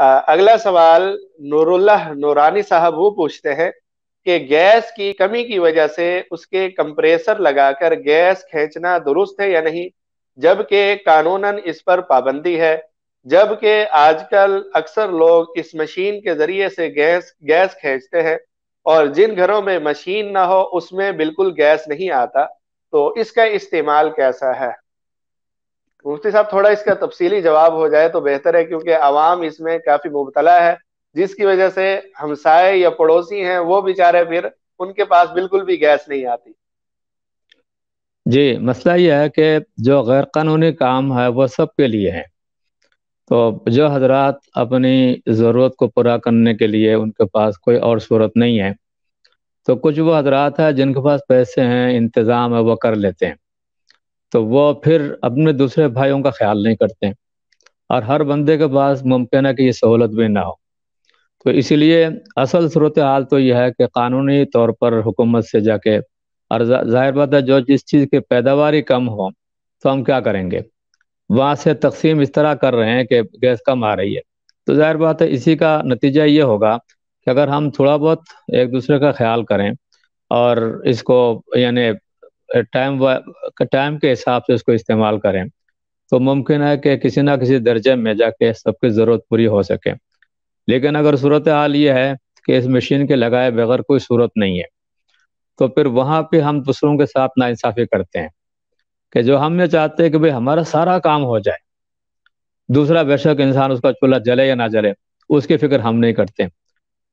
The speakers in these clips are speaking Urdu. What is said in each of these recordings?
اگلا سوال نوراللہ نورانی صاحب وہ پوچھتے ہیں کہ گیس کی کمی کی وجہ سے اس کے کمپریسر لگا کر گیس کھینچنا درست ہے یا نہیں، جبکہ قانوناً اس پر پابندی ہے، جبکہ آج کل اکثر لوگ اس مشین کے ذریعے سے گیس کھینچتے ہیں اور جن گھروں میں مشین نہ ہو اس میں بالکل گیس نہیں آتا، تو اس کا استعمال کیسا ہے؟ مفتی صاحب تھوڑا اس کا تفصیلی جواب ہو جائے تو بہتر ہے، کیونکہ عوام اس میں کافی مبتلا ہے، جس کی وجہ سے ہمسائے یا پڑوسی ہیں وہ بیچارے پھر ان کے پاس بالکل بھی گیس نہیں آتی۔ جی، مسئلہ یہ ہے کہ جو غیر قانونی کام ہے وہ سب کے لیے ہے۔ تو جو حضرات اپنی ضرورت کو پورا کرنے کے لیے ان کے پاس کوئی اور صورت نہیں ہے، تو کچھ وہ حضرات ہیں جن کے پاس پیسے ہیں، انتظام ہے، وہ کر لیتے ہیں، تو وہ پھر اپنے دوسرے بھائیوں کا خیال نہیں کرتے ہیں، اور ہر بندے کے پاس ممکن ہے کہ یہ سہولت بھی نہ ہو۔ تو اسی لیے اصل صورتحال تو یہ ہے کہ قانونی طور پر حکومت سے جا کے، اور ظاہر بات ہے جو جس چیز کی پیداواری کم ہو تو ہم کیا کریں گے، وہاں سے تقسیم اس طرح کر رہے ہیں کہ گیس کم آ رہی ہے، تو ظاہر بات ہے اسی کا نتیجہ یہ ہوگا کہ اگر ہم تھوڑا بہت ایک دوسرے کا خیال کریں اور اس کو یعنی ٹائم کے حساب سے اس کو استعمال کریں، تو ممکن ہے کہ کسی نہ کسی درجے میں جا کے سب کی ضرورت پوری ہو سکے۔ لیکن اگر صورتحال یہ ہے کہ اس مشین کے لگائے بغیر کوئی صورت نہیں ہے، تو پھر وہاں پہ ہم دوسروں کے ساتھ ناانصافی کرتے ہیں کہ جو ہم یہ چاہتے ہیں کہ بھئی ہمارا سارا کام ہو جائے، دوسرا بے شک انسان اس کا چولہا جلے یا نہ جلے اس کی فکر ہم نہیں کرتے۔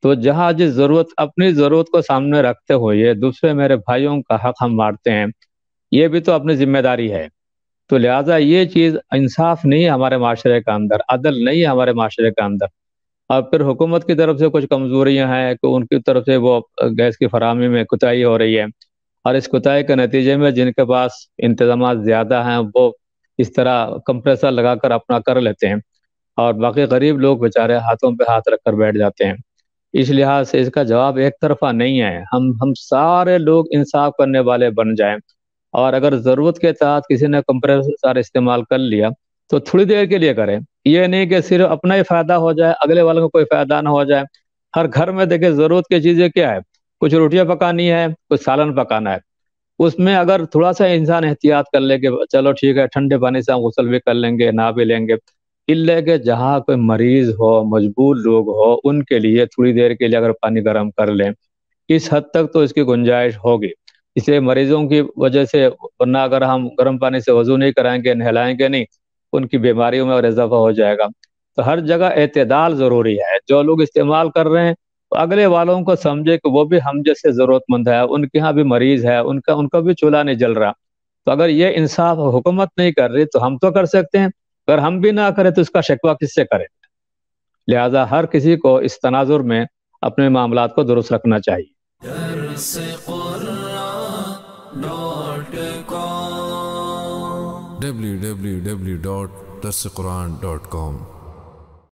تو جہاں جس ضرورت اپنی ضرورت کو سامنے رکھتے ہوئے دوسرے میرے بھائیوں کا حق ہم مارتے ہیں، یہ بھی تو اپنی ذمہ داری ہے۔ تو لہٰذا یہ چیز انصاف نہیں ہے ہمارے معاشرے کا اندر، عدل نہیں ہے ہمارے معاشرے کا اندر۔ اور پھر حکومت کی طرف سے کچھ کمزوریاں ہیں کہ ان کی طرف سے وہ گیس کی فراہمی میں کوتاہی ہو رہی ہے، اور اس کوتاہی کے نتیجے میں جن کے پاس انتظامات زیادہ ہیں وہ اس طرح کمپریسر لگا کر اپنا کر لیتے ہیں، اور باقی غریب لوگ بیچارے ہاتھوں پہ ہاتھ رکھ کر بیٹھ جاتے ہیں۔ اس لحاظ سے اس کا جواب ایک طرفہ نہیں ہے، ہم سارے لوگ انصاف کرنے والے بن جائیں، اور اگر ضرورت کے تحت کسی نے کمپریسر استعمال کر لیا تو تھوڑی دیر کے لیے کریں، یہ نہیں کہ صرف اپنا ہی فائدہ ہو جائے، اگلے والوں کو کوئی فائدہ نہ ہو جائے۔ ہر گھر میں دیکھیں ضرورت کی چیزیں کیا ہے، کچھ روٹیاں پکانی ہے، کچھ سالن پکانا ہے، اس میں اگر تھوڑا سا انسان احتیاط کر لے کہ چلو ٹھیک ہے ٹھنڈے پانی سے ہم غسل بھی کر لیں گے، نہا بھی لیں گے، اللہ کہ جہاں کوئی مریض ہو، مجبور لوگ ہو، ان کے لیے تھوڑی دیر کے لیے اگر پانی گرم کر لیں، اس حد تک تو اس کی گنجائش ہوگی۔ اس لیے مریضوں کی وجہ سے، ورنہ اگر ہم گرم پانی سے وضو نہیں کرائیں گے، نہلائیں گے نہیں، ان کی بیماریوں میں اور اضافہ ہو جائے گا۔ تو ہر جگہ اعتدال ضروری ہے، جو لوگ استعمال کر رہے ہیں تو اگلے والوں کو سمجھے کہ وہ بھی ہم جیسے ضرورت مند ہے، ان کے ہاں بھی مریض ہے، ان کا بھی چولہا نہیں جل رہا۔ تو اگر یہ انصاف حکومت نہیں کر رہی تو ہم تو کر سکتے ہیں، اگر ہم بھی نہ کریں تو اس کا شکوہ کس سے کریں؟ لہذا ہر کسی کو اس تناظر میں اپنے معاملات کو درست رکھنا چاہیے۔ www.darsequran.com